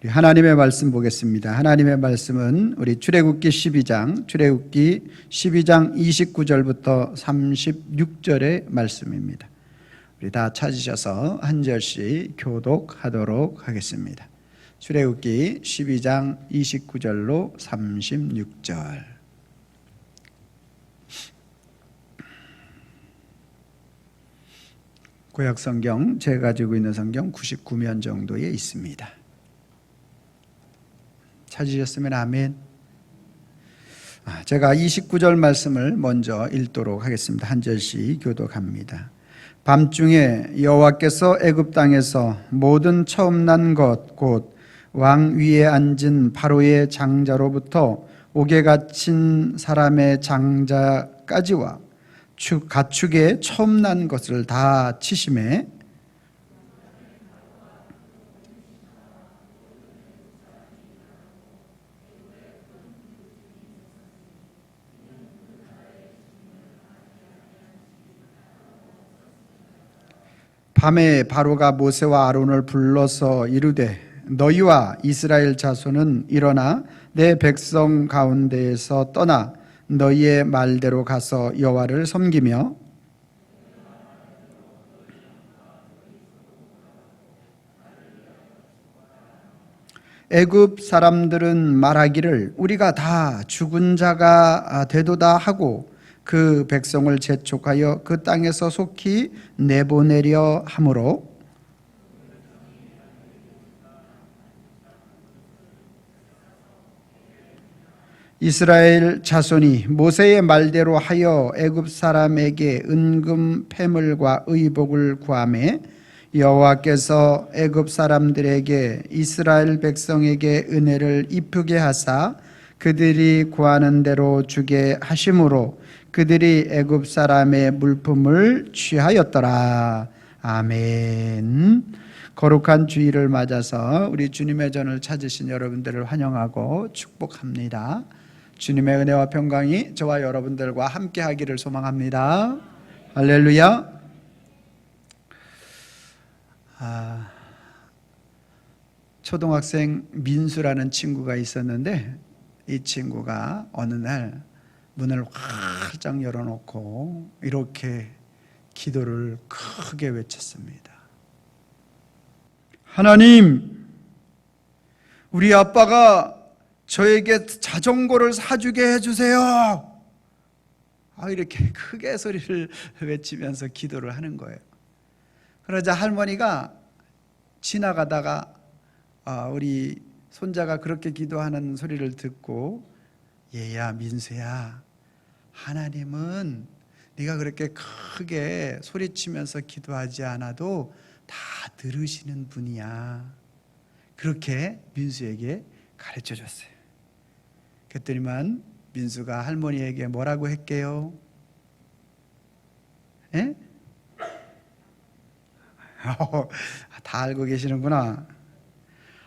우리 하나님의 말씀 보겠습니다. 하나님의 말씀은 우리 출애굽기 12장 29절부터 36절의 말씀입니다. 우리 다 찾으셔서 한 절씩 교독하도록 하겠습니다. 출애굽기 12장 29절로 36절. 구약 성경, 제가 가지고 있는 성경 99면 정도에 있습니다. 찾으셨으면 아멘. 제가 29절 말씀을 먼저 읽도록 하겠습니다. 한 절씩 교독합니다. 밤중에 여호와께서 애굽 땅에서 모든 처음 난 것 곧 왕 위에 앉은 바로의 장자로부터 옥에 갇힌 사람의 장자까지와 가축의 처음 난 것을 다 치심에 밤에 바로가 모세와 아론을 불러서 이르되 너희와 이스라엘 자손은 일어나 내 백성 가운데에서 떠나 너희의 말대로 가서 여호와를 섬기며 애굽 사람들은 말하기를 우리가 다 죽은 자가 되도다 하고 그 백성을 재촉하여 그 땅에서 속히 내보내려 하므로 이스라엘 자손이 모세의 말대로 하여 애굽 사람에게 은금 패물과 의복을 구하매 여호와께서 애굽 사람들에게 이스라엘 백성에게 은혜를 입히게 하사 그들이 구하는 대로 주게 하심으로 그들이 애굽 사람의 물품을 취하였더라. 아멘. 거룩한 주일을 맞아서 우리 주님의 전을 찾으신 여러분들을 환영하고 축복합니다. 주님의 은혜와 평강이 저와 여러분들과 함께 하기를 소망합니다. 할렐루야. 초등학생 민수라는 친구가 있었는데 이 친구가 어느 날 문을 활짝 열어놓고 이렇게 기도를 크게 외쳤습니다. 하나님, 우리 아빠가 저에게 자전거를 사주게 해주세요. 이렇게 크게 소리를 외치면서 기도를 하는 거예요. 그러자 할머니가 지나가다가 우리 손자가 그렇게 기도하는 소리를 듣고 얘야 민수야, 하나님은 네가 그렇게 크게 소리치면서 기도하지 않아도 다 들으시는 분이야. 그렇게 민수에게 가르쳐줬어요. 그랬더니만 민수가 할머니에게 뭐라고 했게요? 예? 다 알고 계시는구나.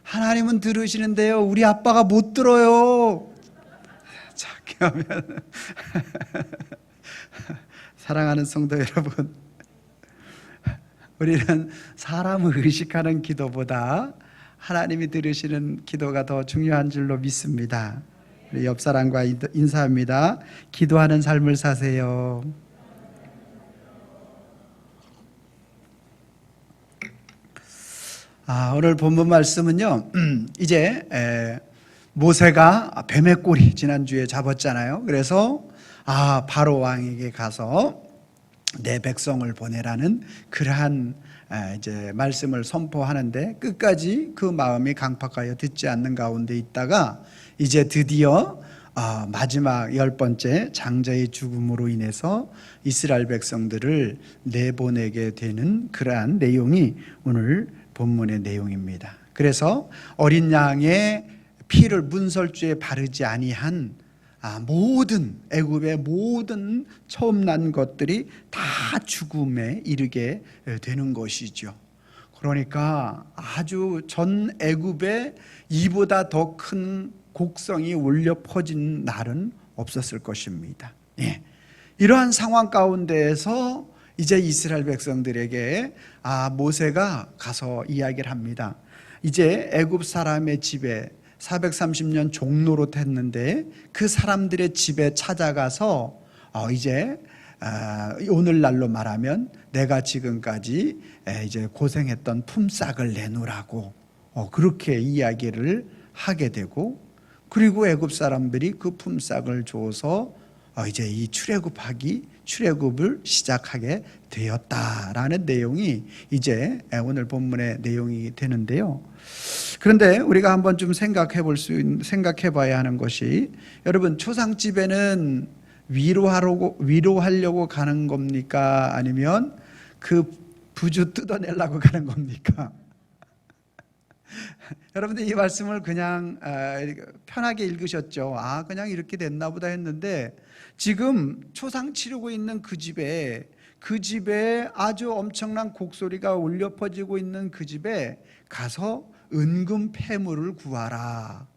하나님은 들으시는데요, 우리 아빠가 못 들어요. 자, 그러면 사랑하는 성도 여러분, 우리는 사람을 의식하는 기도보다 하나님이 들으시는 기도가 더 중요한 줄로 믿습니다. 우리 옆 사람과 인사합니다. 기도하는 삶을 사세요. 오늘 본문 말씀은요, 이제 모세가 뱀의 꼬리 지난주에 잡았잖아요. 그래서 바로 왕에게 가서 내 백성을 보내라는 그러한 이제 말씀을 선포하는데 끝까지 그 마음이 강팍하여 듣지 않는 가운데 있다가 이제 드디어 마지막 10번째 장자의 죽음으로 인해서 이스라엘 백성들을 내보내게 되는 그러한 내용이 오늘 본문의 내용입니다. 그래서 어린 양의 피를 문설주에 바르지 아니한 모든 애굽의 모든 처음 난 것들이 다 죽음에 이르게 되는 것이죠. 그러니까 아주 전 애굽에 이보다 더 큰 곡성이 울려 퍼진 날은 없었을 것입니다. 이러한 상황 가운데에서 이제 이스라엘 백성들에게 모세가 가서 이야기를 합니다. 이제 애굽 사람의 집에 430년 종노릇 했는데 그 사람들의 집에 찾아가서 이제 오늘날로 말하면 내가 지금까지 이제 고생했던 품삯을 내놓으라고 그렇게 이야기를 하게 되고, 그리고 애굽 사람들이 그 품삯을 줘서 이제 이 출애굽을 시작하게 되었다라는 내용이 이제 오늘 본문의 내용이 되는데요. 그런데 우리가 한번 좀 생각해 봐야 하는 것이, 여러분 초상집에는 위로하려고 가는 겁니까? 아니면 그 부주 뜯어내려고 가는 겁니까? 여러분들 이 말씀을 그냥 편하게 읽으셨죠? 그냥 이렇게 됐나 보다 했는데, 지금 초상 치르고 있는 그 집에 아주 엄청난 곡소리가 울려 퍼지고 있는 그 집에 가서 은금 패물을 구하라,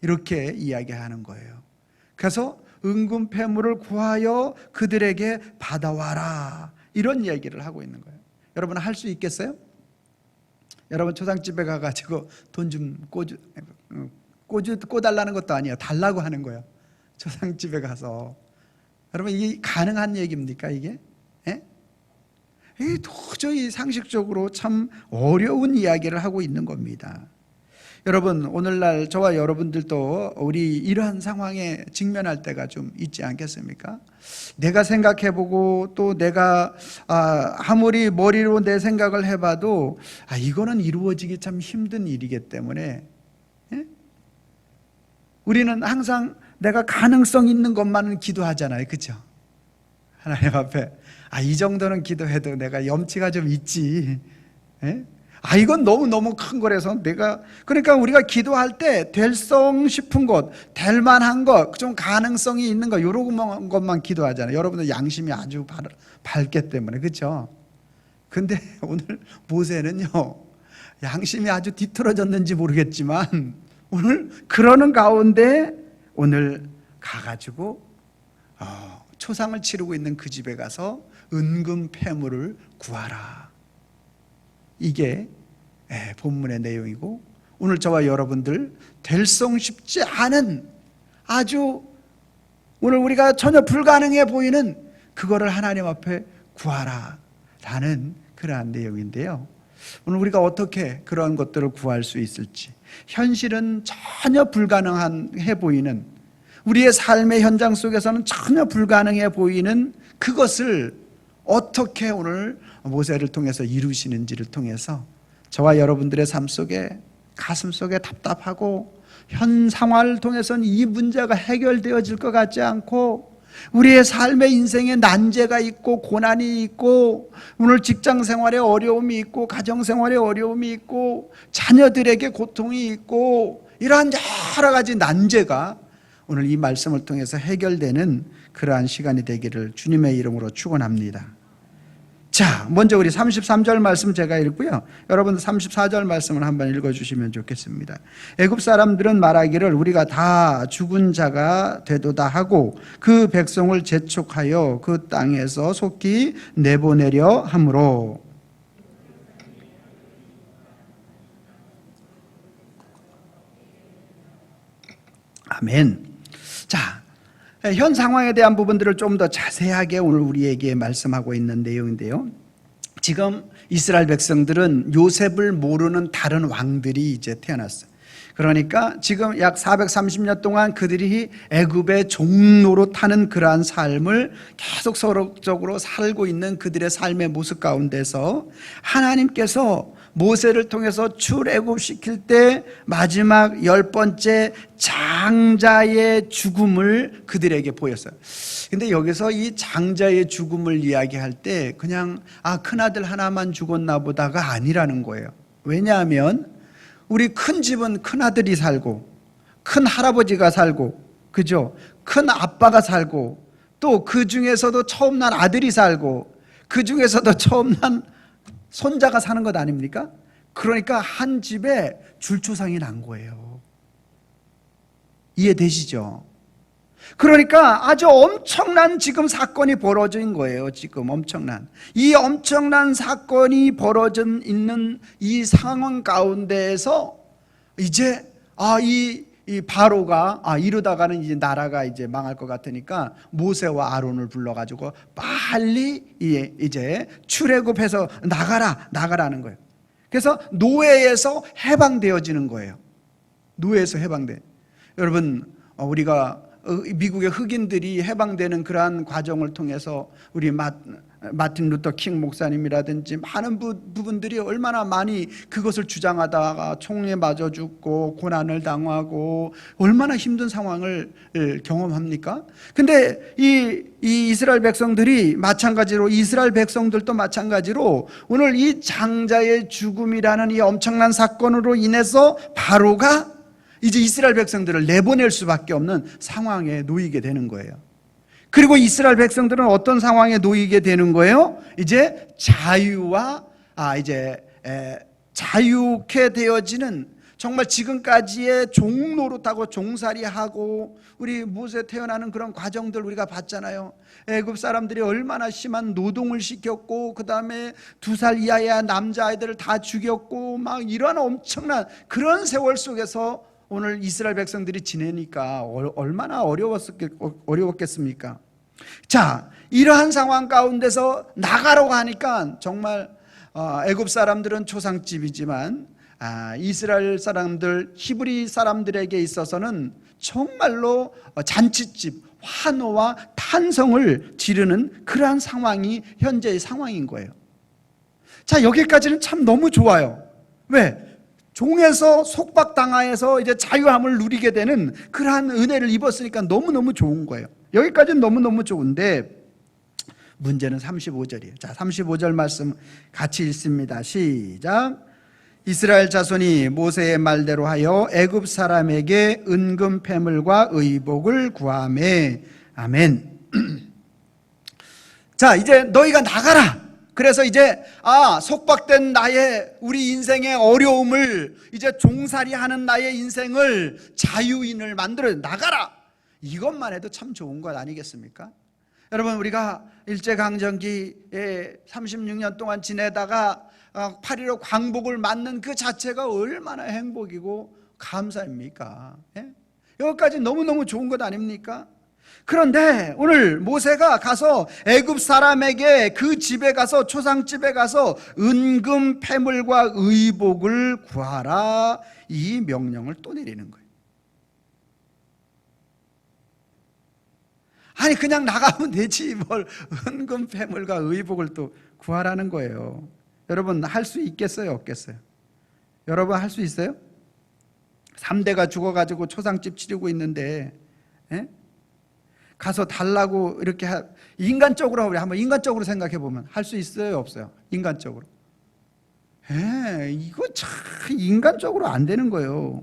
이렇게 이야기하는 거예요. 그래서 은금 패물을 구하여 그들에게 받아와라, 이런 이야기를 하고 있는 거예요. 여러분 할 수 있겠어요? 여러분 초상집에 가가지고 돈 좀 꿔달라는 것도 아니에요. 달라고 하는 거예요. 초상집에 가서. 여러분 이게 가능한 얘기입니까 이게? 이게 도저히 상식적으로 참 어려운 이야기를 하고 있는 겁니다. 여러분 오늘날 저와 여러분들도 우리 이러한 상황에 직면할 때가 좀 있지 않겠습니까? 내가 생각해보고 또 내가 아무리 머리로 내 생각을 해봐도 이거는 이루어지기 참 힘든 일이기 때문에 우리는 항상 내가 가능성 있는 것만은 기도하잖아요. 그렇죠? 하나님 앞에 이 정도는 기도해도 내가 염치가 좀 있지, 이건 너무 큰 거라서 그러니까 우리가 기도할 때 될성 싶은 것, 될 만한 것, 좀 가능성이 있는 것, 이런 것만 기도하잖아요. 여러분들 양심이 아주 밝기 때문에. 그렇죠? 근데 오늘 모세는요, 양심이 아주 뒤틀어졌는지 모르겠지만 오늘 그러는 가운데 오늘 가가지고 초상을 치르고 있는 그 집에 가서 은금 패물을 구하라, 이게 본문의 내용이고, 오늘 저와 여러분들 될성 쉽지 않은, 아주 오늘 우리가 전혀 불가능해 보이는 그거를 하나님 앞에 구하라 라는 그러한 내용인데요. 오늘 우리가 어떻게 그런 것들을 구할 수 있을지, 현실은 전혀 불가능해 보이는, 우리의 삶의 현장 속에서는 전혀 불가능해 보이는 그것을 어떻게 오늘 모세를 통해서 이루시는지를 통해서 저와 여러분들의 삶 속에, 가슴 속에 답답하고 현 상황을 통해서는 이 문제가 해결되어질 것 같지 않고, 우리의 삶의 인생에 난제가 있고 고난이 있고, 오늘 직장 생활에 어려움이 있고 가정 생활에 어려움이 있고 자녀들에게 고통이 있고, 이러한 여러 가지 난제가 오늘 이 말씀을 통해서 해결되는 그러한 시간이 되기를 주님의 이름으로 축원합니다. 자, 먼저 우리 33절 말씀 제가 읽고요, 여러분 34절 말씀을 한번 읽어주시면 좋겠습니다. 애굽 사람들은 말하기를 우리가 다 죽은 자가 되도다 하고 그 백성을 재촉하여 그 땅에서 속히 내보내려 함으로. 아멘. 자, 현 상황에 대한 부분들을 좀 더 자세하게 오늘 우리에게 말씀하고 있는 내용인데요, 지금 이스라엘 백성들은 요셉을 모르는 다른 왕들이 이제 태어났어요. 그러니까 지금 약 430년 동안 그들이 애굽의 종노릇하는 그러한 삶을 계속 서로적으로 살고 있는 그들의 삶의 모습 가운데서 하나님께서 모세를 통해서 출애굽시킬 때 마지막 10번째 장자의 죽음을 그들에게 보였어요. 근데 여기서 이 장자의 죽음을 이야기할 때 그냥 큰아들 하나만 죽었나 보다가 아니라는 거예요. 왜냐하면 우리 큰 집은 큰아들이 살고 큰 할아버지가 살고, 그죠? 큰 아빠가 살고, 또 그 중에서도 처음 난 아들이 살고, 그 중에서도 처음 난 손자가 사는 것 아닙니까? 그러니까 한 집에 줄초상이 난 거예요. 이해되시죠? 그러니까 아주 엄청난 지금 사건이 벌어진 거예요. 지금 이 엄청난 사건이 벌어져 있는 이 상황 가운데에서 이제 이 바로가 이러다가는 이제 나라가 이제 망할 것 같으니까 모세와 아론을 불러가지고 빨리 이제 출애굽해서 나가라는 거예요. 그래서 노예에서 해방되어지는 거예요. 노예에서 해방돼. 여러분, 우리가 미국의 흑인들이 해방되는 그러한 과정을 통해서 우리 마틴 루터 킹 목사님이라든지 많은 부분들이 얼마나 많이 그것을 주장하다가 총에 맞아 죽고 고난을 당하고 얼마나 힘든 상황을 경험합니까? 근데 이 이스라엘 백성들이 마찬가지로, 이스라엘 백성들도 마찬가지로 오늘 이 장자의 죽음이라는 이 엄청난 사건으로 인해서 바로가 이제 이스라엘 백성들을 내보낼 수밖에 없는 상황에 놓이게 되는 거예요. 그리고 이스라엘 백성들은 어떤 상황에 놓이게 되는 거예요? 이제 자유케 되어지는, 정말 지금까지의 종노릇하고 종살이하고 우리 모세 태어나는 그런 과정들 우리가 봤잖아요. 애굽 사람들이 얼마나 심한 노동을 시켰고, 그 다음에 2살 이하의 남자아이들을 다 죽였고, 막 이런 엄청난 그런 세월 속에서 오늘 이스라엘 백성들이 지내니까 얼마나 어려웠겠습니까? 자, 이러한 상황 가운데서 나가라고 하니까 정말 애굽 사람들은 초상집이지만 이스라엘 사람들, 히브리 사람들에게 있어서는 정말로 잔치집, 환호와 탄성을 지르는 그러한 상황이 현재의 상황인 거예요. 자, 여기까지는 참 너무 좋아요. 왜? 종에서 속박당하여서 이제 자유함을 누리게 되는 그러한 은혜를 입었으니까 너무너무 좋은 거예요. 여기까지는 너무너무 좋은데 문제는 35절이에요. 자, 35절 말씀 같이 읽습니다. 시작. 이스라엘 자손이 모세의 말대로 하여 애굽 사람에게 은금 패물과 의복을 구하매. 아멘. 자, 이제 너희가 나가라. 그래서 이제 속박된 우리 인생의 어려움을, 이제 종살이하는 나의 인생을 자유인을 만들어 나가라. 이것만 해도 참 좋은 것 아니겠습니까? 여러분, 우리가 일제강점기에 36년 동안 지내다가 8.15 광복을 맞는 그 자체가 얼마나 행복이고 감사입니까? 예? 여기까지 너무너무 좋은 것 아닙니까? 그런데 오늘 모세가 가서 애굽 사람에게 그 집에 가서, 초상집에 가서 은금 패물과 의복을 구하라, 이 명령을 또 내리는 거예요. 아니, 그냥 나가면 되지 뭘 은금 패물과 의복을 또 구하라는 거예요. 여러분, 할 수 있겠어요, 없겠어요? 여러분, 할 수 있어요? 3대가 죽어가지고 초상집 치르고 있는데 가서 달라고 이렇게 인간적으로, 우리 한번 인간적으로 생각해 보면 할 수 있어요, 없어요? 인간적으로. 이거 참 인간적으로 안 되는 거예요.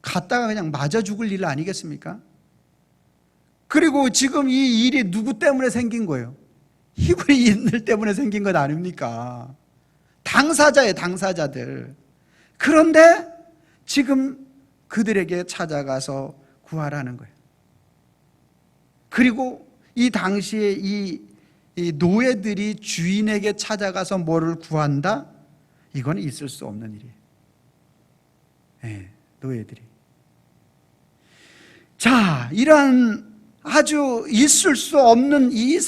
갔다가 그냥 맞아 죽을 일 아니겠습니까? 그리고 지금 이 일이 누구 때문에 생긴 거예요? 히브리인들 때문에 생긴 것 아닙니까? 당사자예요, 당사자들. 그런데 지금 그들에게 찾아가서 구하라는 거예요. 그리고 이 당시에 이 노예들이 주인에게 찾아가서 뭐를 구한다? 이건 있을 수 없는 일이에요. 노예들이. 자, 이러한 아주 있을 수 없는 이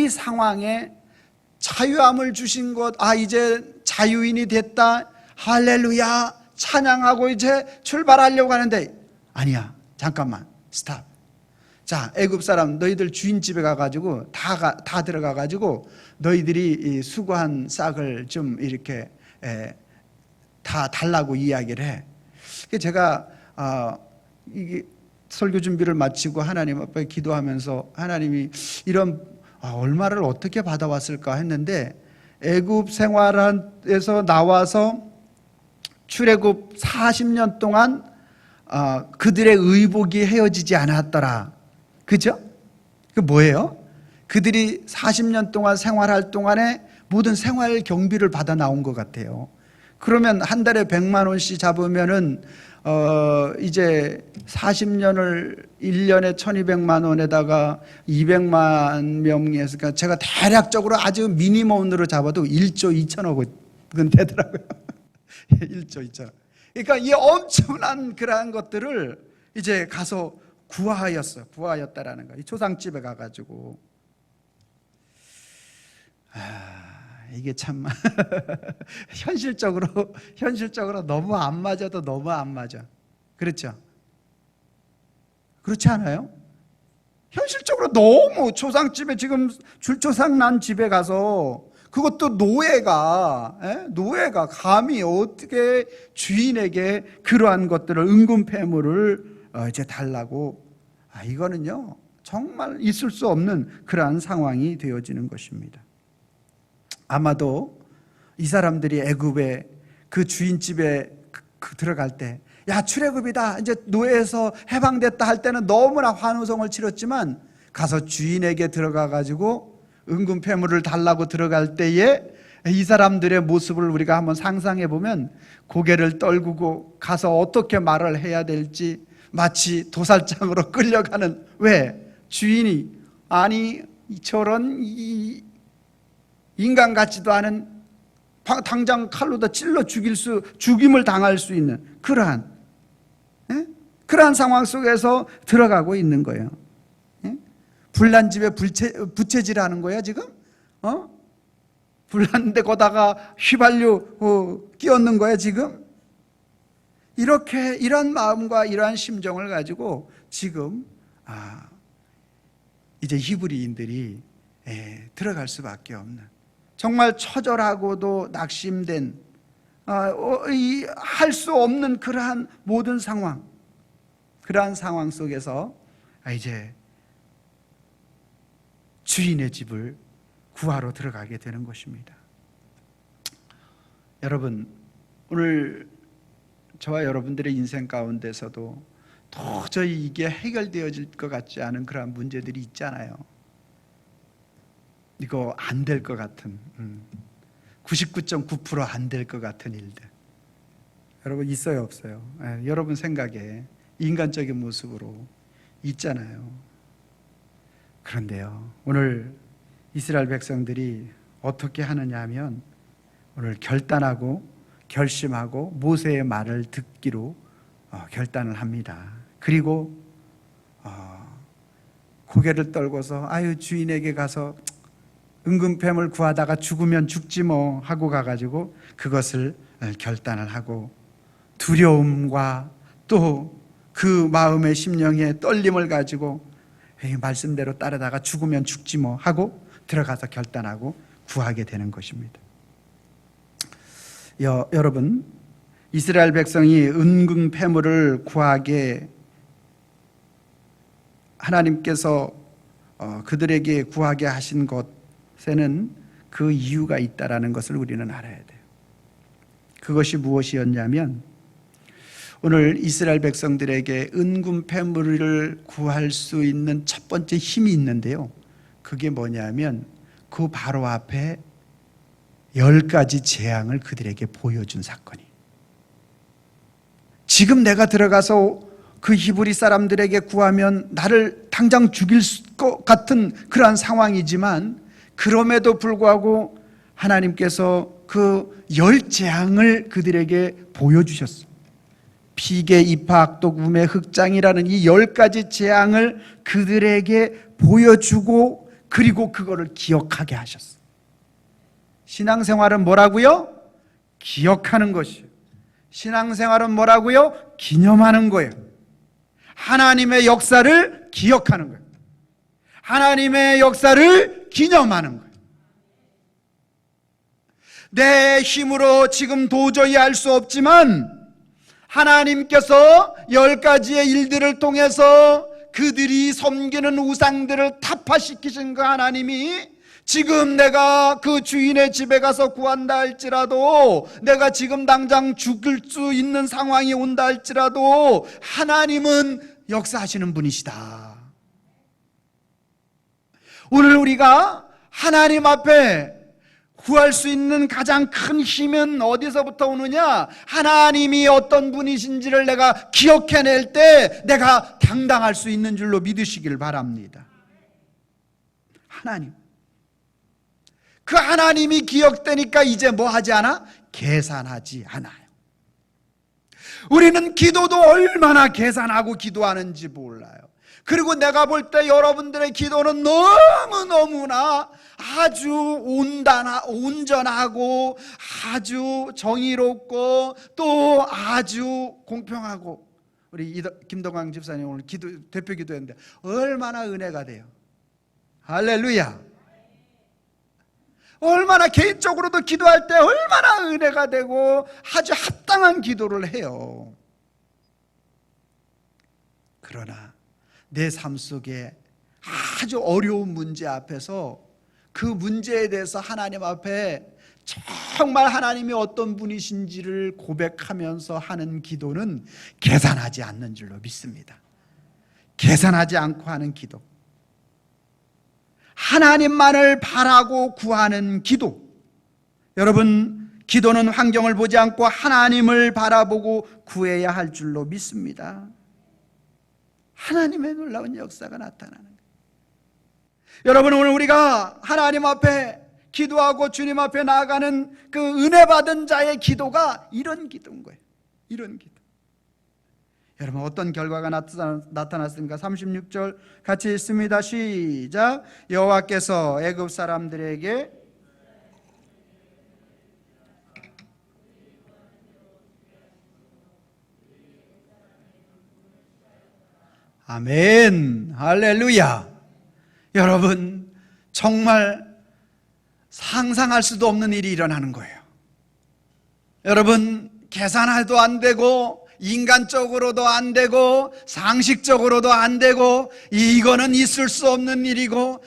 상황에 자유함을 주신 것, 이제 자유인이 됐다, 할렐루야, 찬양하고 이제 출발하려고 하는데, 아니야, 잠깐만, 스탑. 자, 애굽 사람, 너희들 주인 집에 가가지고 다 들어가가지고 너희들이 수고한 싹을 좀 이렇게 다 달라고 이야기를 해. 제가 이게 설교 준비를 마치고 하나님 앞에 기도하면서 하나님이 이런 얼마를 어떻게 받아왔을까 했는데, 애굽 생활에서 나와서 출애굽 40년 동안 그들의 의복이 헤어지지 않았더라. 그죠? 그 뭐예요? 그들이 40년 동안 생활할 동안에 모든 생활 경비를 받아 나온 것 같아요. 그러면 한 달에 100만 원씩 잡으면은 이제 40년을 1년에 1200만 원에다가 200만 명에서, 그러니까 제가 대략적으로 아주 미니멈으로 잡아도 1조 2천억은 되더라고요. 1조 2천억. 그러니까 이 엄청난 그러한 것들을 이제 가서 구하였다라는 거예요. 이 초상집에 가가지고. 이게 참 현실적으로 너무 안 맞아도 너무 안 맞아. 그렇죠? 그렇지 않아요? 현실적으로 너무 초상집에, 지금 줄초상 난 집에 가서, 그것도 노예가 감히 어떻게 주인에게 그러한 것들을, 은근폐물을 이제 달라고. 이거는요 정말 있을 수 없는 그러한 상황이 되어지는 것입니다. 아마도 이 사람들이 애굽에 그 주인집에 들어갈 때, 야, 출애굽이다, 이제 노예에서 해방됐다 할 때는 너무나 환호성을 치렀지만, 가서 주인에게 들어가 가지고 은근폐물을 달라고 들어갈 때에 이 사람들의 모습을 우리가 한번 상상해 보면, 고개를 떨구고 가서 어떻게 말을 해야 될지 마치 도살장으로 끌려가는, 왜? 주인이, 아니 저런 인간 같지도 않은, 당장 칼로다 찔러 죽임을 당할 수 있는 그러한 상황 속에서 들어가고 있는 거예요. 불난 집에 부채질하는 거야 지금? 불났는데 거다가 휘발유 끼얹는 거야 지금? 이런 마음과 이러한 심정을 가지고 지금 이제 히브리인들이 들어갈 수밖에 없는, 정말 처절하고도 낙심된, 할 수 없는 그러한 모든 상황, 그러한 상황 속에서 이제 주인의 집을 구하러 들어가게 되는 것입니다. 여러분, 오늘 저와 여러분들의 인생 가운데서도 도저히 이게 해결되어질 것 같지 않은 그러한 문제들이 있잖아요. 이거 안 될 것 같은, 99.9% 안 될 것 같은 일들, 여러분 있어요 없어요? 여러분 생각에 인간적인 모습으로 있잖아요. 그런데요, 오늘 이스라엘 백성들이 어떻게 하느냐 하면, 오늘 결단하고 결심하고 모세의 말을 듣기로 결단을 합니다. 그리고 고개를 떨고서, 아유, 주인에게 가서 은근뱀을 구하다가 죽으면 죽지 뭐 하고 가가지고 그것을 결단을 하고, 두려움과 또 그 마음의 심령의 떨림을 가지고 말씀대로 따르다가 죽으면 죽지 뭐 하고 들어가서 결단하고 구하게 되는 것입니다. 여러분, 이스라엘 백성이 은근폐물을 구하게 하나님께서 그들에게 구하게 하신 것에는 그 이유가 있다라는 것을 우리는 알아야 돼요. 그것이 무엇이었냐면, 오늘 이스라엘 백성들에게 은근폐물을 구할 수 있는 첫 번째 힘이 있는데요, 그게 뭐냐면 그 바로 앞에 10가지 재앙을 그들에게 보여준 사건이, 지금 내가 들어가서 그 히브리 사람들에게 구하면 나를 당장 죽일 것 같은 그러한 상황이지만, 그럼에도 불구하고 하나님께서 그 10재앙을 그들에게 보여주셨어요. 피계, 입학, 또 우매, 흑장이라는 이 10가지 재앙을 그들에게 보여주고, 그리고 그거를 기억하게 하셨어요. 신앙생활은 뭐라고요? 기억하는 것이에요. 신앙생활은 뭐라고요? 기념하는 거예요. 하나님의 역사를 기억하는 거예요. 하나님의 역사를 기념하는 거예요. 내 힘으로 지금 도저히 할 수 없지만, 하나님께서 10가지의 일들을 통해서 그들이 섬기는 우상들을 타파시키신 그 하나님이, 지금 내가 그 주인의 집에 가서 구한다 할지라도, 내가 지금 당장 죽을 수 있는 상황이 온다 할지라도 하나님은 역사하시는 분이시다. 오늘 우리가 하나님 앞에 구할 수 있는 가장 큰 힘은 어디서부터 오느냐? 하나님이 어떤 분이신지를 내가 기억해낼 때 내가 당당할 수 있는 줄로 믿으시길 바랍니다. 하나님. 그 하나님이 기억되니까 이제 뭐 하지 않아? 계산하지 않아요. 우리는 기도도 얼마나 계산하고 기도하는지 몰라요. 그리고 내가 볼 때 여러분들의 기도는 너무너무나 아주 온전하고 아주 정의롭고 또 아주 공평하고, 우리 김동광 집사님 오늘 대표 기도했는데 얼마나 은혜가 돼요. 할렐루야. 얼마나 개인적으로도 기도할 때 얼마나 은혜가 되고 아주 합당한 기도를 해요. 그러나 내 삶 속에 아주 어려운 문제 앞에서 그 문제에 대해서 하나님 앞에 정말 하나님이 어떤 분이신지를 고백하면서 하는 기도는 계산하지 않는 줄로 믿습니다. 계산하지 않고 하는 기도, 하나님만을 바라고 구하는 기도. 여러분, 기도는 환경을 보지 않고 하나님을 바라보고 구해야 할 줄로 믿습니다. 하나님의 놀라운 역사가 나타나는 거예요. 여러분, 오늘 우리가 하나님 앞에 기도하고 주님 앞에 나아가는 그 은혜 받은 자의 기도가 이런 기도인 거예요. 이런 기도. 여러분, 어떤 결과가 나타났습니까? 36절 같이 읽습니다. 시작. 여호와께서 애굽 사람들에게 아멘. 할렐루야. 여러분, 정말 상상할 수도 없는 일이 일어나는 거예요. 여러분, 계산해도 안 되고 인간적으로도 안 되고 상식적으로도 안 되고 이거는 있을 수 없는 일이고,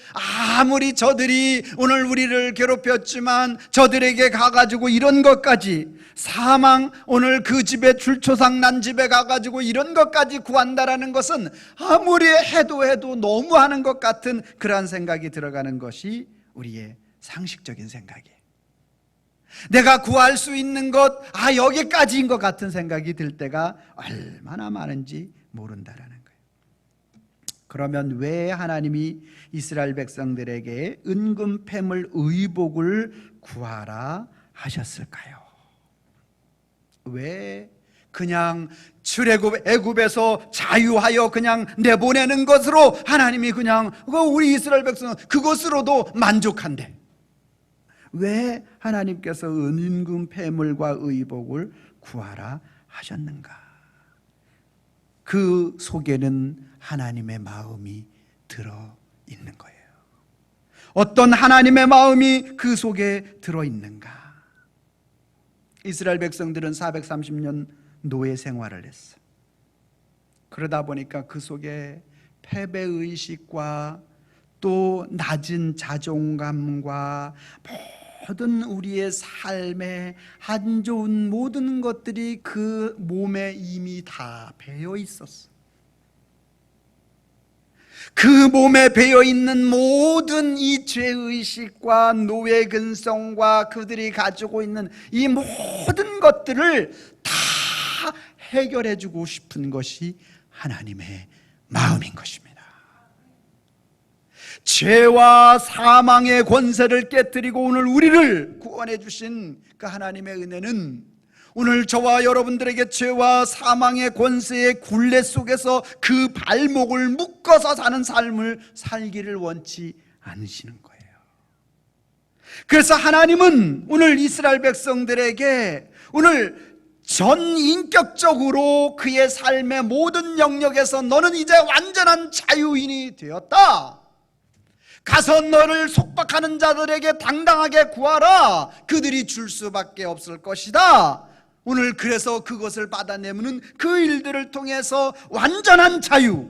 아무리 저들이 오늘 우리를 괴롭혔지만 저들에게 가가지고 이런 것까지, 사망, 오늘 그 집에 줄초상 난 집에 가가지고 이런 것까지 구한다라는 것은 아무리 해도 너무하는 것 같은 그러한 생각이 들어가는 것이 우리의 상식적인 생각이에요. 내가 구할 수 있는 것, 여기까지인 것 같은 생각이 들 때가 얼마나 많은지 모른다라는 거예요. 그러면 왜 하나님이 이스라엘 백성들에게 은금패물 의복을 구하라 하셨을까요? 왜 그냥 애굽에서 자유하여 그냥 내보내는 것으로 하나님이 그냥 우리 이스라엘 백성은 그것으로도 만족한데, 왜 하나님께서 은금 패물과 의복을 구하라 하셨는가? 그 속에는 하나님의 마음이 들어 있는 거예요. 어떤 하나님의 마음이 그 속에 들어 있는가? 이스라엘 백성들은 430년 노예 생활을 했어. 그러다 보니까 그 속에 패배의식과 또 낮은 자존감과 모든 우리의 삶에 안 좋은 모든 것들이 그 몸에 이미 다 배어 있었어. 그 몸에 배어 있는 모든 이 죄의식과 노예 근성과 그들이 가지고 있는 이 모든 것들을 다 해결해 주고 싶은 것이 하나님의 마음인 것입니다. 죄와 사망의 권세를 깨뜨리고 오늘 우리를 구원해 주신 그 하나님의 은혜는 오늘 저와 여러분들에게 죄와 사망의 권세의 굴레 속에서 그 발목을 묶어서 사는 삶을 살기를 원치 않으시는 거예요. 그래서 하나님은 오늘 이스라엘 백성들에게 오늘 전인격적으로 그의 삶의 모든 영역에서 너는 이제 완전한 자유인이 되었다. 가서 너를 속박하는 자들에게 당당하게 구하라. 그들이 줄 수밖에 없을 것이다. 오늘 그래서 그것을 받아내면 그 일들을 통해서 완전한 자유,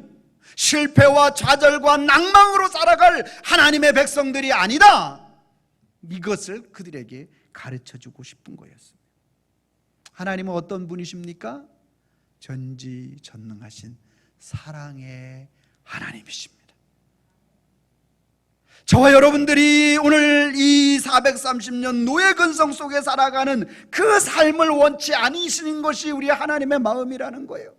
실패와 좌절과 낭망으로 살아갈 하나님의 백성들이 아니다. 이것을 그들에게 가르쳐주고 싶은 거였습니다. 하나님은 어떤 분이십니까? 전지전능하신 사랑의 하나님이십니다. 저와 여러분들이 오늘 이 430년 노예 근성 속에 살아가는 그 삶을 원치 않으시는 것이 우리 하나님의 마음이라는 거예요.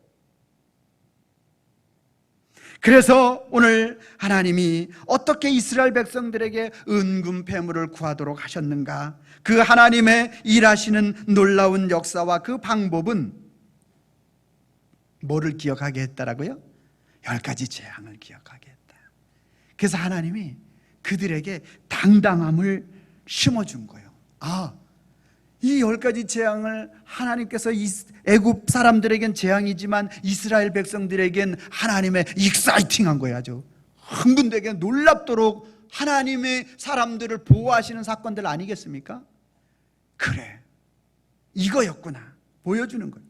그래서 오늘 하나님이 어떻게 이스라엘 백성들에게 은금 패물을 구하도록 하셨는가? 그 하나님의 일하시는 놀라운 역사와 그 방법은 뭐를 기억하게 했다라고요? 10가지 재앙을 기억하게 했다. 그래서 하나님이 그들에게 당당함을 심어준 거예요. 이 10가지 재앙을 하나님께서 애굽 사람들에겐 재앙이지만 이스라엘 백성들에겐 하나님의 익사이팅한 거예요. 아주 흥분되게 놀랍도록 하나님의 사람들을 보호하시는 사건들 아니겠습니까? 그래, 이거였구나 보여주는 거예요.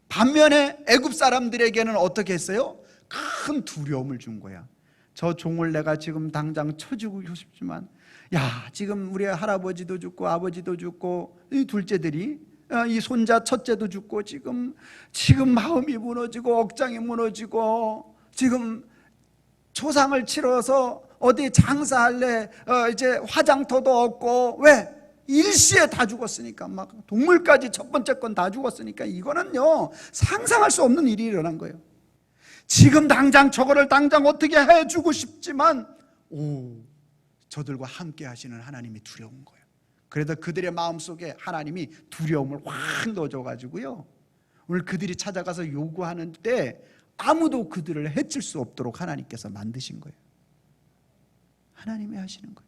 반면에 애굽 사람들에게는 어떻게 했어요? 큰 두려움을 준 거야. 저 종을 내가 지금 당장 쳐주고 싶지만, 야, 지금 우리 할아버지도 죽고 아버지도 죽고 이 둘째들이, 이 손자 첫째도 죽고 지금 마음이 무너지고 억장이 무너지고 지금 초상을 치러서 어디 장사할래, 이제 화장터도 없고. 왜? 일시에 다 죽었으니까. 막 동물까지 첫 번째 건 다 죽었으니까 이거는요 상상할 수 없는 일이 일어난 거예요. 지금 당장 저거를 당장 어떻게 해주고 싶지만 저들과 함께 하시는 하나님이 두려운 거예요. 그래서 그들의 마음속에 하나님이 두려움을 확 넣어줘가지고요, 오늘 그들이 찾아가서 요구하는 때 아무도 그들을 해칠 수 없도록 하나님께서 만드신 거예요. 하나님이 하시는 거예요.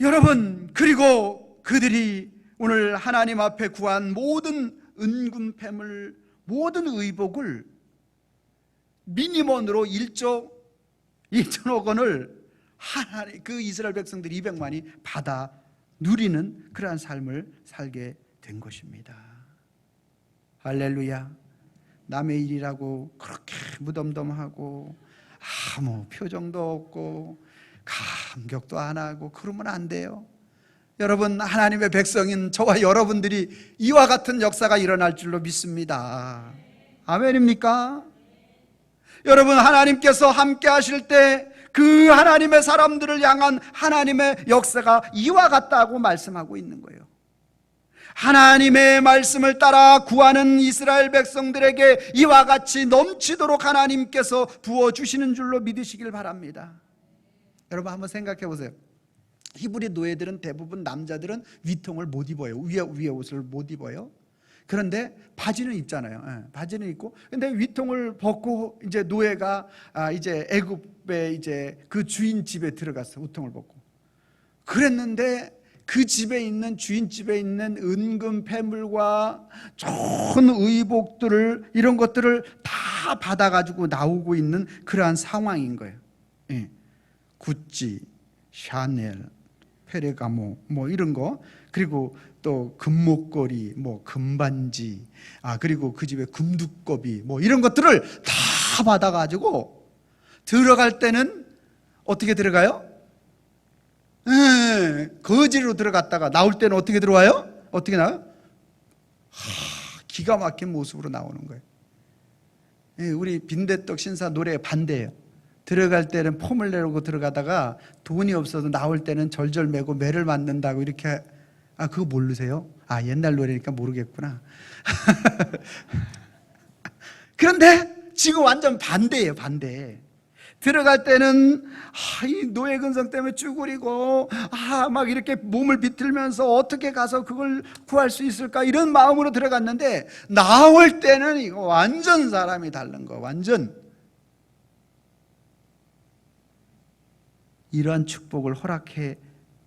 여러분, 그리고 그들이 오늘 하나님 앞에 구한 모든 은금 패물, 모든 의복을 미니멈으로 1조 2천억 원을 하나님, 그 이스라엘 백성들 200만이 받아 누리는 그러한 삶을 살게 된 것입니다. 할렐루야. 남의 일이라고 그렇게 무덤덤하고 아무 표정도 없고 감격도 안 하고 그러면 안 돼요. 여러분, 하나님의 백성인 저와 여러분들이 이와 같은 역사가 일어날 줄로 믿습니다. 아멘입니까? 여러분, 하나님께서 함께 하실 때 그 하나님의 사람들을 향한 하나님의 역사가 이와 같다고 말씀하고 있는 거예요. 하나님의 말씀을 따라 구하는 이스라엘 백성들에게 이와 같이 넘치도록 하나님께서 부어주시는 줄로 믿으시길 바랍니다. 여러분, 한번 생각해 보세요. 히브리 노예들은 대부분 남자들은 위통을 못 입어요. 위에 옷을 못 입어요. 그런데 바지는 입잖아요. 바지는 입고, 근데 위통을 벗고 이제 노예가 이제 애굽에 이제 그 주인 집에 들어갔어. 위통을 벗고. 그랬는데 그 집에 있는, 주인 집에 있는 은금 패물과 좋은 의복들을, 이런 것들을 다 받아가지고 나오고 있는 그러한 상황인 거예요. 구찌, 샤넬, 페레가모 뭐 이런 거, 그리고 또 금목걸이, 뭐 금반지, 그리고 그 집에 금두꺼비 뭐 이런 것들을 다 받아가지고 들어갈 때는 어떻게 들어가요? 거지로 들어갔다가 나올 때는 어떻게 들어와요? 어떻게 나와요? 기가 막힌 모습으로 나오는 거예요. 우리 빈대떡 신사 노래 반대예요. 들어갈 때는 폼을 내고 들어가다가 돈이 없어도 나올 때는 절절매고 매를 맞는다고 이렇게. 그거 모르세요? 옛날 노래니까 모르겠구나. 그런데 지금 완전 반대예요. 반대. 들어갈 때는 이 노예 근성 때문에 쭈그리고 막 이렇게 몸을 비틀면서 어떻게 가서 그걸 구할 수 있을까, 이런 마음으로 들어갔는데 나올 때는 이거 완전 사람이 다른 거. 완전 이러한 축복을 허락해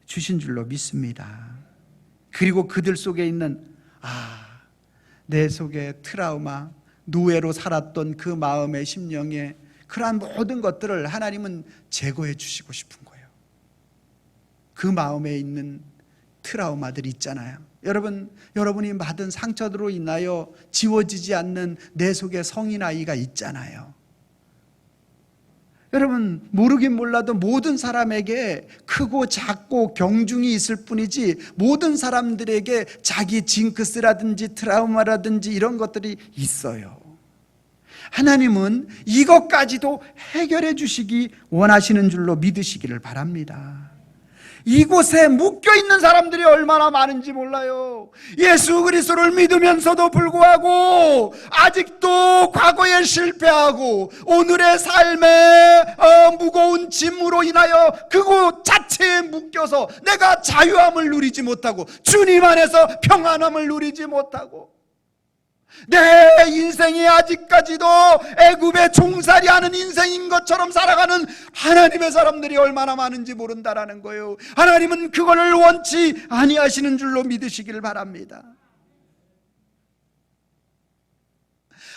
주신 줄로 믿습니다. 그리고 그들 속에 있는 내 속에 트라우마, 노예로 살았던 그 마음의 심령에 그러한 모든 것들을 하나님은 제거해 주시고 싶은 거예요. 그 마음에 있는 트라우마들이 있잖아요. 여러분이 받은 상처로 인하여 지워지지 않는 내 속에 성인 아이가 있잖아요. 여러분, 모르긴 몰라도 모든 사람에게 크고 작고 경중이 있을 뿐이지 모든 사람들에게 자기 징크스라든지 트라우마라든지 이런 것들이 있어요. 하나님은 이것까지도 해결해 주시기 원하시는 줄로 믿으시기를 바랍니다. 이곳에 묶여있는 사람들이 얼마나 많은지 몰라요. 예수 그리스도를 믿으면서도 불구하고 아직도 과거에 실패하고 오늘의 삶의 무거운 짐으로 인하여 그곳 자체에 묶여서 내가 자유함을 누리지 못하고 주님 안에서 평안함을 누리지 못하고 내 인생이 아직까지도 애굽의 종살이 하는 인생인 것처럼 살아가는 하나님의 사람들이 얼마나 많은지 모른다라는 거예요. 하나님은 그거를 원치 아니하시는 줄로 믿으시기를 바랍니다.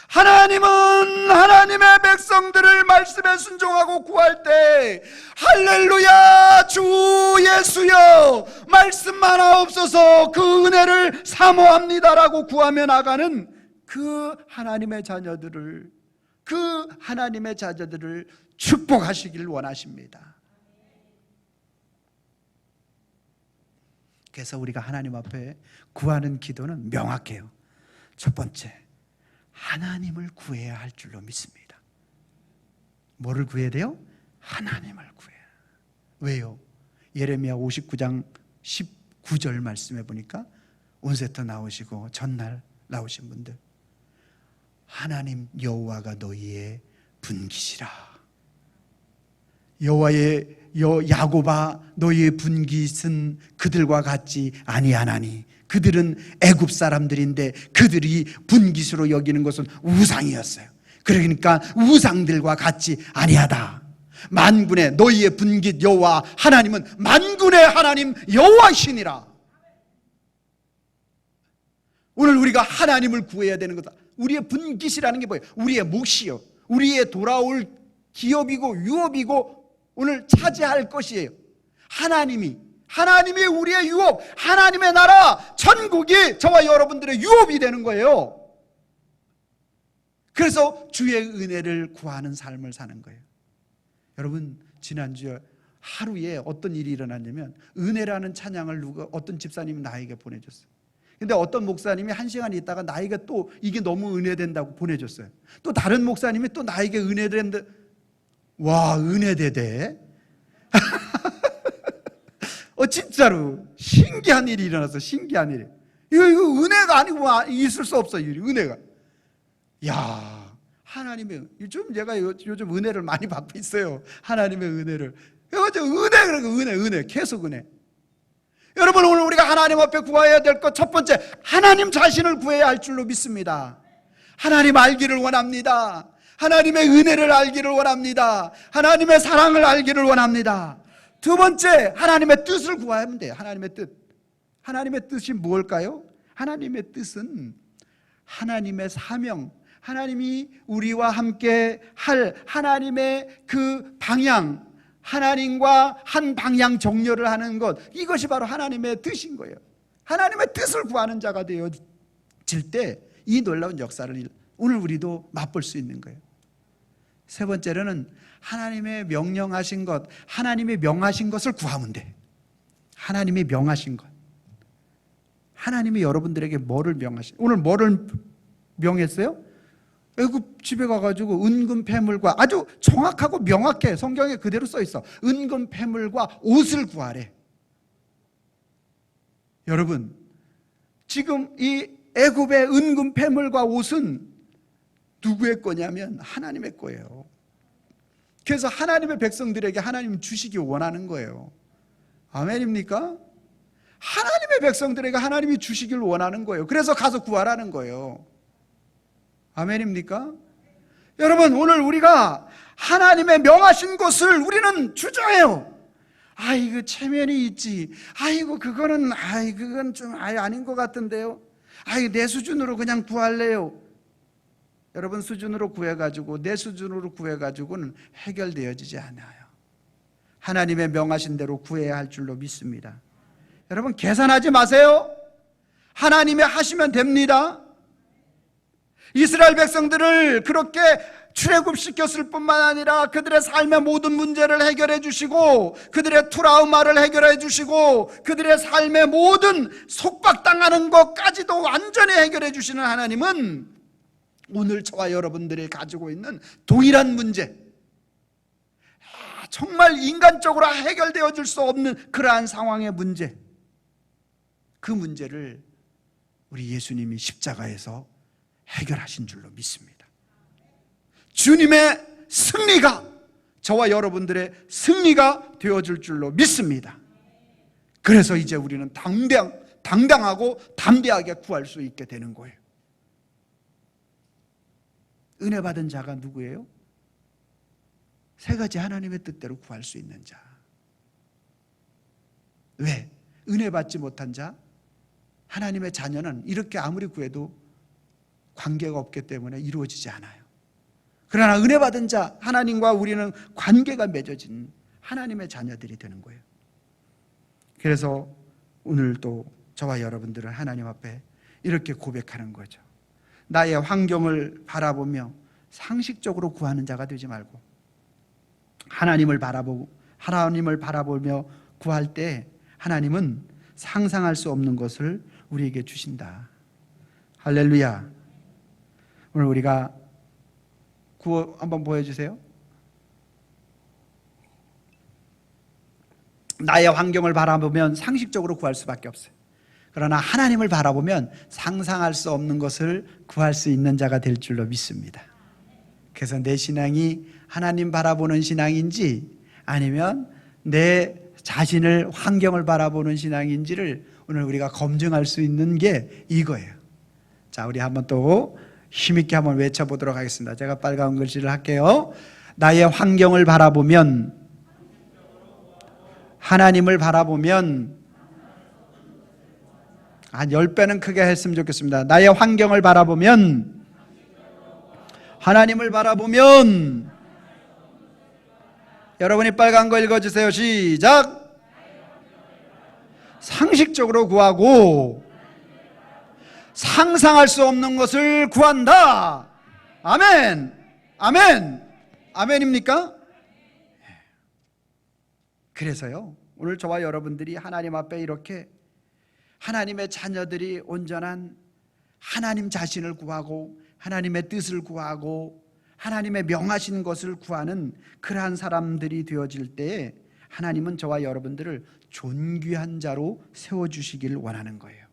하나님은 하나님의 백성들을 말씀에 순종하고 구할 때 할렐루야 주 예수여 말씀만 하옵소서 그 은혜를 사모합니다라고 구하며 나가는 그 하나님의 자녀들을 축복하시길 원하십니다. 그래서 우리가 하나님 앞에 구하는 기도는 명확해요. 첫 번째, 하나님을 구해야 할 줄로 믿습니다. 뭐를 구해야 돼요? 하나님을 구해야. 왜요? 예레미야 59장 19절 말씀해 보니까 온세터 나오시고 전날 나오신 분들, 하나님 여호와가 너희의 분깃이라. 야곱아 너희의 분깃은 그들과 같지 아니하나니 그들은 애굽 사람들인데 그들이 분깃으로 여기는 것은 우상이었어요. 그러니까 우상들과 같지 아니하다. 만군의 너희의 분깃 여호와 하나님은 만군의 하나님 여호와시니라. 오늘 우리가 하나님을 구해야 되는 거다. 우리의 분깃이라는 게 뭐예요? 우리의 몫이요, 우리의 돌아올 기업이고 유업이고 오늘 차지할 것이에요. 하나님이 우리의 유업, 하나님의 나라 천국이 저와 여러분들의 유업이 되는 거예요. 그래서 주의 은혜를 구하는 삶을 사는 거예요. 여러분, 지난주에 하루에 어떤 일이 일어났냐면 은혜라는 찬양을 어떤 집사님이 나에게 보내줬어요. 근데 어떤 목사님이 1시간 있다가 나에게 또 이게 너무 은혜된다고 보내줬어요. 또 다른 목사님이 또 나에게 은혜된다. 와, 은혜되대. 진짜로 신기한 일이 일어났어. 신기한 일이. 이거 은혜가 아니고 있을 수 없어. 은혜가. 야, 하나님의, 제가 요즘 은혜를 많이 받고 있어요. 하나님의 은혜를. 은혜, 계속 은혜. 여러분, 오늘 우리가 하나님 앞에 구해야 될 것 첫 번째, 하나님 자신을 구해야 할 줄로 믿습니다. 하나님 알기를 원합니다. 하나님의 은혜를 알기를 원합니다. 하나님의 사랑을 알기를 원합니다. 두 번째, 하나님의 뜻을 구하면 돼요. 하나님의 뜻. 하나님의 뜻이 무엇일까요? 하나님의 뜻은 하나님의 사명, 하나님이 우리와 함께 할 하나님의 그 방향, 하나님과 한 방향 정렬을 하는 것, 이것이 바로 하나님의 뜻인 거예요. 하나님의 뜻을 구하는 자가 되어질 때 이 놀라운 역사를 오늘 우리도 맛볼 수 있는 거예요. 세 번째로는 하나님의 명령하신 것, 하나님이 명하신 것을 구하면 돼. 하나님이 명하신 것. 하나님이 여러분들에게 뭐를 오늘 뭐를 명했어요? 애굽 집에 가가지고 은금 패물과, 아주 정확하고 명확해, 성경에 그대로 써 있어. 은금 패물과 옷을 구하래. 여러분, 지금 이 애굽의 은금 패물과 옷은 누구의 거냐면 하나님의 거예요. 그래서 하나님의 백성들에게 하나님 주시기 원하는 거예요. 아멘입니까? 하나님의 백성들에게 하나님이 주시길 원하는 거예요. 그래서 가서 구하라는 거예요. 아멘입니까? 여러분, 오늘 우리가 하나님의 명하신 것을 우리는 주저해요. 아이고, 체면이 있지. 아이고, 그건 좀 아닌 것 같은데요. 내 수준으로 그냥 구할래요. 여러분, 수준으로 구해가지고, 내 수준으로 구해가지고는 해결되어지지 않아요. 하나님의 명하신 대로 구해야 할 줄로 믿습니다. 여러분, 계산하지 마세요. 하나님이 하시면 됩니다. 이스라엘 백성들을 그렇게 출애굽시켰을 뿐만 아니라 그들의 삶의 모든 문제를 해결해 주시고, 그들의 트라우마를 해결해 주시고, 그들의 삶의 모든 속박당하는 것까지도 완전히 해결해 주시는 하나님은 오늘 저와 여러분들이 가지고 있는 동일한 문제, 정말 인간적으로 해결되어 줄 수 없는 그러한 상황의 문제, 그 문제를 우리 예수님이 십자가에서 해결하신 줄로 믿습니다. 주님의 승리가 저와 여러분들의 승리가 되어줄 줄로 믿습니다. 그래서 이제 우리는 당당하고 담대하게 구할 수 있게 되는 거예요. 은혜 받은 자가 누구예요? 세 가지 하나님의 뜻대로 구할 수 있는 자. 왜? 은혜 받지 못한 자, 하나님의 자녀는 이렇게 아무리 구해도 관계가 없기 때문에 이루어지지 않아요. 그러나 은혜 받은 자, 하나님과 우리는 관계가 맺어진 하나님의 자녀들이 되는 거예요. 그래서 오늘 또 저와 여러분들은 하나님 앞에 이렇게 고백하는 거죠. 나의 환경을 바라보며 상식적으로 구하는 자가 되지 말고 하나님을 바라보며 구할 때 하나님은 상상할 수 없는 것을 우리에게 주신다. 할렐루야. 오늘 우리가 구호 한번 보여주세요. 나의 환경을 바라보면 상식적으로 구할 수밖에 없어요. 그러나 하나님을 바라보면 상상할 수 없는 것을 구할 수 있는 자가 될 줄로 믿습니다. 그래서 내 신앙이 하나님 바라보는 신앙인지 아니면 내 자신을 환경을 바라보는 신앙인지를 오늘 우리가 검증할 수 있는 게 이거예요. 자, 우리 한번 또 힘있게 한번 외쳐보도록 하겠습니다. 제가 빨간 글씨를 할게요. 나의 환경을 바라보면, 하나님을 바라보면, 한 10배는 크게 했으면 좋겠습니다. 나의 환경을 바라보면, 하나님을 바라보면, 여러분이 빨간 거 읽어주세요. 시작. 상식적으로 구하고 상상할 수 없는 것을 구한다. 아멘. 아멘. 아멘입니까? 그래서요, 오늘 저와 여러분들이 하나님 앞에 이렇게 하나님의 자녀들이 온전한 하나님 자신을 구하고 하나님의 뜻을 구하고 하나님의 명하신 것을 구하는 그러한 사람들이 되어질 때에 하나님은 저와 여러분들을 존귀한 자로 세워주시길 원하는 거예요.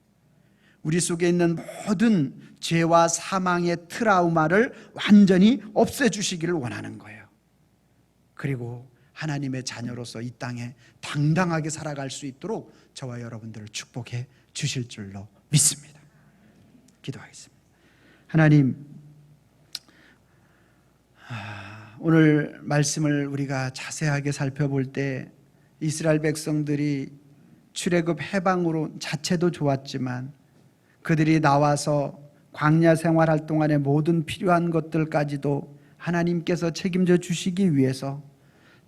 우리 속에 있는 모든 죄와 사망의 트라우마를 완전히 없애주시기를 원하는 거예요. 그리고 하나님의 자녀로서 이 땅에 당당하게 살아갈 수 있도록 저와 여러분들을 축복해 주실 줄로 믿습니다. 기도하겠습니다. 하나님, 오늘 말씀을 우리가 자세하게 살펴볼 때 이스라엘 백성들이 출애굽 해방으로 자체도 좋았지만 그들이 나와서 광야 생활할 동안의 모든 필요한 것들까지도 하나님께서 책임져 주시기 위해서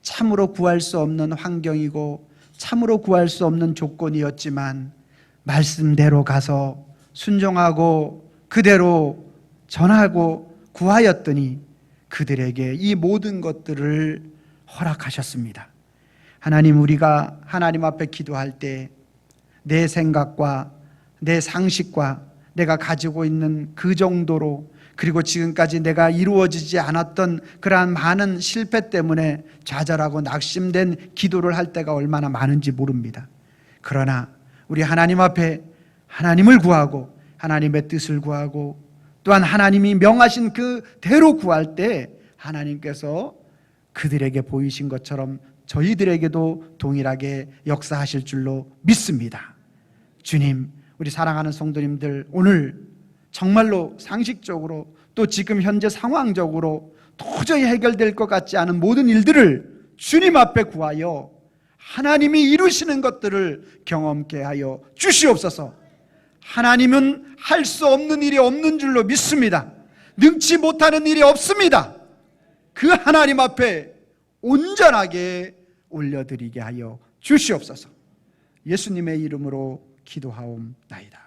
참으로 구할 수 없는 환경이고 참으로 구할 수 없는 조건이었지만 말씀대로 가서 순종하고 그대로 전하고 구하였더니 그들에게 이 모든 것들을 허락하셨습니다. 하나님, 우리가 하나님 앞에 기도할 때 내 생각과 내 상식과 내가 가지고 있는 그 정도로, 그리고 지금까지 내가 이루어지지 않았던 그러한 많은 실패 때문에 좌절하고 낙심된 기도를 할 때가 얼마나 많은지 모릅니다. 그러나 우리 하나님 앞에 하나님을 구하고 하나님의 뜻을 구하고 또한 하나님이 명하신 그대로 구할 때 하나님께서 그들에게 보이신 것처럼 저희들에게도 동일하게 역사하실 줄로 믿습니다. 주님, 우리 사랑하는 성도님들, 오늘 정말로 상식적으로 또 지금 현재 상황적으로 도저히 해결될 것 같지 않은 모든 일들을 주님 앞에 구하여 하나님이 이루시는 것들을 경험케 하여 주시옵소서. 하나님은 할 수 없는 일이 없는 줄로 믿습니다. 능치 못하는 일이 없습니다. 그 하나님 앞에 온전하게 올려드리게 하여 주시옵소서. 예수님의 이름으로 기도하옵나이다.